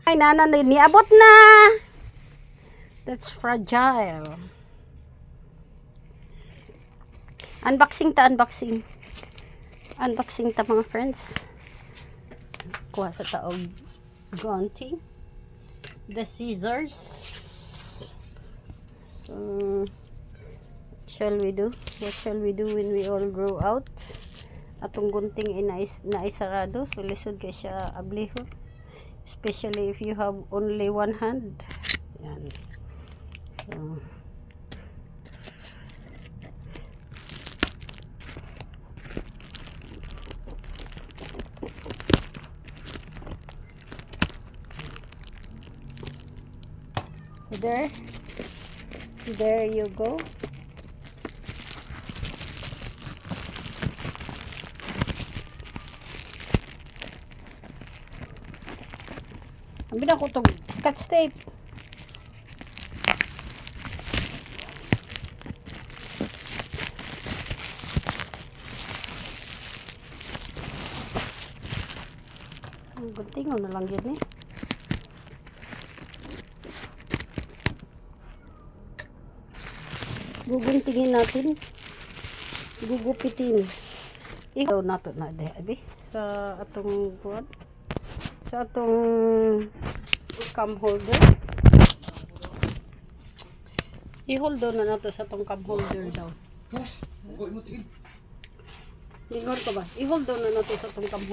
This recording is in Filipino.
Ay, niabot na. That's fragile. Unboxing ta, unboxing. Unboxing ta mga friends. Kuha sa taog gunting. The scissors. So, what shall we do? What shall we do when we all grow out? Atong gunting ay naisarado. So, lisod kay siya abliho. Especially if you have only one hand. Yan. So, there you go. Ambil ako itong scotch tape. Ang gunting na lang yun eh. Guguntingin natin. Gugupitin. Ikaw nato na dahil sa atong buwan. Sa atong cam holder. I-hold down na nato sa atong cam holder daw. Lingon ko ba? I-hold down na nato sa atong cam holder.